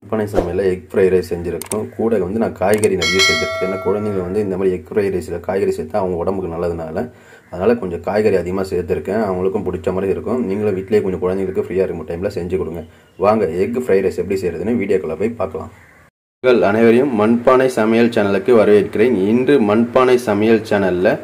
மண்பானை சமையலில் egg fry rice செஞ்சுருக்கோம். கூட வந்து நான் காய்கறி நிறைய சேர்த்துருக்கேன். ஏன்னா குழந்தைங்க வந்து இந்த மாதிரி எக் ஃப்ரை ரைஸில் காய்கறி சேர்த்தா அவங்க உடம்புக்கு நல்லதுனால அதனால் கொஞ்சம் காய்கறி அதிகமாக சேர்த்துருக்கேன். அவங்களுக்கும் பிடிச்ச மாதிரி இருக்கும். நீங்களும் வீட்டிலேயே கொஞ்சம் குழந்தைங்களுக்கு ஃப்ரீயாக இருக்கும் டைமில் செஞ்சு கொடுங்க. வாங்க எக் ஃப்ரை ரைஸ் எப்படி செய்கிறதுன்னு வீடியோக்குள்ளே போய் பார்க்கலாம். உங்கள் அனைவரையும் மண்பானை சமையல் சேனலுக்கு வரவேற்கிறேன். இன்று மண்பானை சமையல் சேனலில்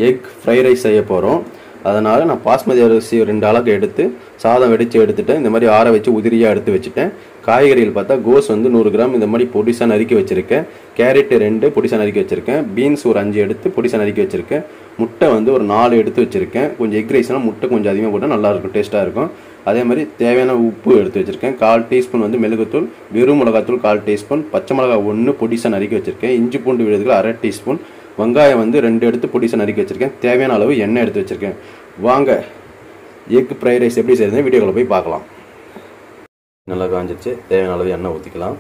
எக் ஃப்ரை ரைஸ் செய்ய போகிறோம். அதனால் நான் பாஸ்மதி அரிசி 2 அளவுக்கு எடுத்து சாதம் வெடித்து எடுத்துட்டேன். இந்த மாதிரி ஆற வச்சு உதிரியாக எடுத்து வச்சுட்டேன். காய்கறிகள் பார்த்தா கோஸ் வந்து 100 கிராம் இந்த மாதிரி பொடிசாக நறுக்கி வச்சுருக்கேன். கேரட் 2 பொடிசாக நறுக்கி வச்சுருக்கேன். பீன்ஸ் ஒரு 5 எடுத்து பொடிசாக நறுக்கி வச்சுருக்கேன். முட்டை வந்து ஒரு 4 எடுத்து வச்சுருக்கேன். கொஞ்சம் எக் ரைஸ்னால் முட்டை கொஞ்சம் அதிகமாக போட்டால் நல்லாயிருக்கும், டேஸ்ட்டாக இருக்கும். அதே மாதிரி தேவையான உப்பு எடுத்து வச்சுருக்கேன். 1/4 டீஸ்பூன் வந்து மிளகுத்தூள், வெறும் மிளகாத்தூள் 1/4 டீஸ்பூன், பச்சை மிளகா 1 பொடிசாக நறுக்கி வச்சுருக்கேன். இஞ்சி பூண்டு விழுதுகள் 1/2 டீஸ்பூன், வெங்காயம் வந்து 2 எடுத்து பொடிசாக நறுக்கி வச்சுருக்கேன். தேவையான அளவு எண்ணெய் எடுத்து வச்சுருக்கேன். வாங்க எக் ஃப்ரை ரைஸ் எப்படி செய்யுதுன்னு வீடியோக்குள்ள போய் பார்க்கலாம். நல்லா காஞ்சிச்சு. தேவையான அளவு எண்ணெய் ஊற்றிக்கலாம்.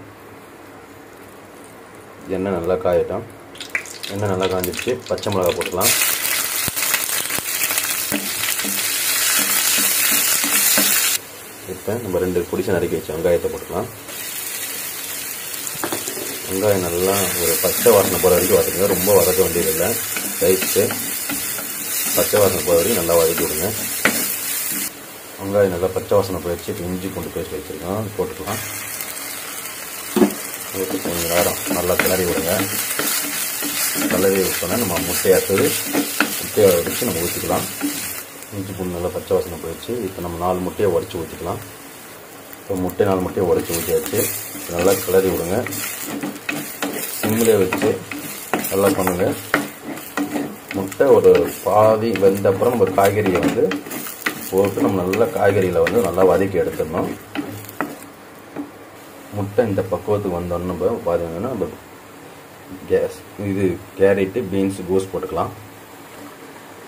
எண்ணெய் நல்லா காயட்டும். எண்ணெய் நல்லா காஞ்சிச்சு. பச்சை மிளகா போட்டுக்கலாம். இப்போ நம்ம 2 பொடிசாக நறுக்கி வச்சு வெங்காயத்தை போட்டுக்கலாம். வெங்காயம் நல்லா ஒரு பச்சை வாசனை போகிற வரைக்கும் வதக்குங்க. ரொம்ப வதக்க வேண்டியதில்லை. ரைஸு பச்சை வாசனை போகிற வரைக்கும் நல்லா வதக்கி விடுங்க. வெங்காயம் நல்லா பச்சை வாசனை போயிடுச்சு. இப்போ இஞ்சி பூண்டு பேஸ்ட் வச்சுருக்கோம், போட்டுக்கலாம். போட்டு கொஞ்சம் நேரம் நல்லா கிளறி விடுங்க. கிளறி விட்டோன்னா நம்ம முட்டையை உடைச்சு நம்ம ஊற்றிக்கலாம். இஞ்சி பூண்டு நல்லா பச்சை வாசனை போயிடுச்சு. இப்போ நம்ம 4 முட்டையை உடச்சி ஊற்றிக்கலாம். இப்போ 4 முட்டையை உடச்சி ஊற்றியாச்சு. நல்லா கிளறி விடுங்க. சிம்மிலே வச்சு நல்லா பண்ணுங்க. முட்டை ஒரு பாதி வெந்த அப்புறம் நம்ம காய்கறியை வந்து போட்டு நம்ம நல்லா காய்கறியில் வந்து நல்லா வதக்கி எடுத்துடணும். முட்டை இந்த பக்குவத்துக்கு வந்தோன்னு நம்ம பார்த்தீங்கன்னா நம்ம கேரட்டு, பீன்ஸ், கோஸ் போட்டுக்கலாம்.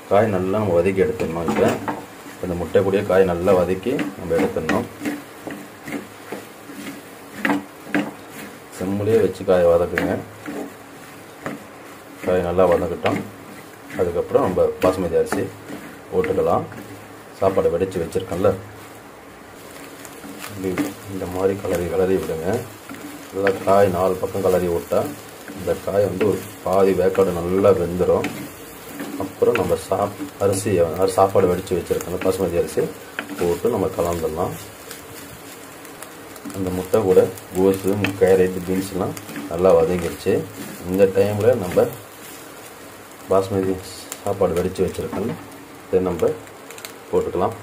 காய் நல்லா நம்ம வதக்கி எடுத்துடணும். இப்போ இந்த முட்டை கூடிய காய் நல்லா வதக்கி நம்ம எடுத்துடணும். செம்முலேயே வச்சு காயை வதக்குங்க. காய் நல்லா வதக்கட்டும். அதுக்கப்புறம் நம்ம பாஸ்மதி அரிசி போட்டுக்கலாம். சாப்பாடு வெடித்து வச்சுருக்கோம்ல, இந்த மாதிரி கலரி விடுங்க. நல்லா காய் 4 பக்கம் கலரி விட்டால் இந்த காய் வந்து ஒரு பாதி வேக்காடு நல்லா வெந்துடும். அப்புறம் நம்ம சாப்பாடு வெடித்து வச்சுருக்கோம் பாஸ்மதி அரிசி போட்டு நம்ம கலந்துடலாம். அந்த முட்டை கூட கோஸு, கேரட், பீன்ஸ்லாம் நல்லா வதங்கிடுச்சு. இந்த டைமில் நம்ம பாஸ்மதி சாப்பாடு வெடித்து வச்சுருக்கோம், இதை நம்ம போட்டுக்கலாம்.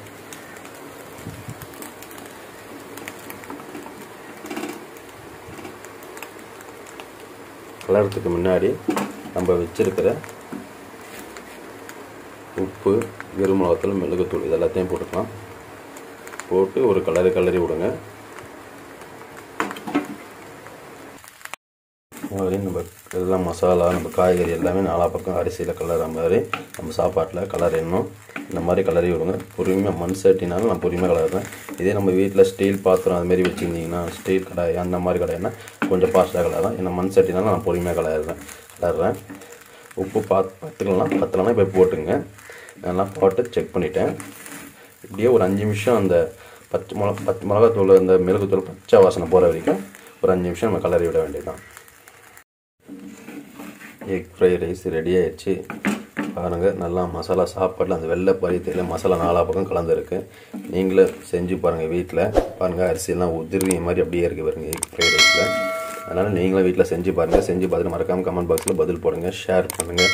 கலர்றதுக்கு முன்னாடி நம்ம வச்சுருக்கிற உப்பு, வெறும் மிளகாத்தூள், மிளகுத்தூள் இது எல்லாத்தையும் போட்டுக்கலாம். போட்டு ஒரு கிளறி விடுங்க. மாதிரி நம்ம எல்லாம் மசாலா, நம்ம காய்கறி எல்லாமே 4 பக்கம் அரிசியில் கலர்ற மாதிரி நம்ம சாப்பாட்டில் கலரிடணும். இந்த மாதிரி கலரி விடுங்க. பொறுமையாக மண் சட்டினாலும் நான் பொறுமையாக கலர்றேன். இதே நம்ம வீட்டில் ஸ்டீல் பாத்திரம் அதுமாரி வச்சுருந்தீங்கன்னா, ஸ்டீல் கடாய் அந்த மாதிரி கடாய்னா கொஞ்சம் ஃபாஸ்ட்டாக கலர்றேன். என்ன மண் சட்டினாலும் நான் பொறுமையாக கலர்றேன். உப்பு பத்தலைன்னா இப்போ போட்டுங்க. நல்லா போட்டு செக் பண்ணிவிட்டேன். இப்படியே ஒரு 5 நிமிஷம் அந்த பச்சை மிளகாத்தூள், அந்த மிளகுத்தூள் பச்சை வாசனை போகிற வரைக்கும் ஒரு 5 நிமிஷம் நம்ம கலரி விட வேண்டியதுதான். எக் ஃப்ரை ரைஸ் ரெடி ஆயிடுச்சு. பாருங்கள், நல்லா மசாலா சாப்பாட்டில் அந்த வெள்ளை பருத்தியில் மசாலா 4 பக்கம் கலந்துருக்கு. நீங்களும் செஞ்சு பாருங்கள் வீட்டில். பாருங்கள், அரிசியெல்லாம் உதிரி மாதிரி அப்படியே இருக்குது பாருங்கள் எக் ஃப்ரை ரைஸில். அதனால் நீங்களும் வீட்டில் செஞ்சு பாருங்கள். செஞ்சு பார்த்துட்டு மறக்காமல் கமெண்ட் பாக்ஸில் பதில் போடுங்க, ஷேர் பண்ணுங்கள்,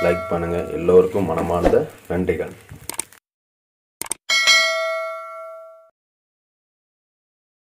லைக் பண்ணுங்கள். எல்லோருக்கும் மனமார்ந்த நன்றிகள்.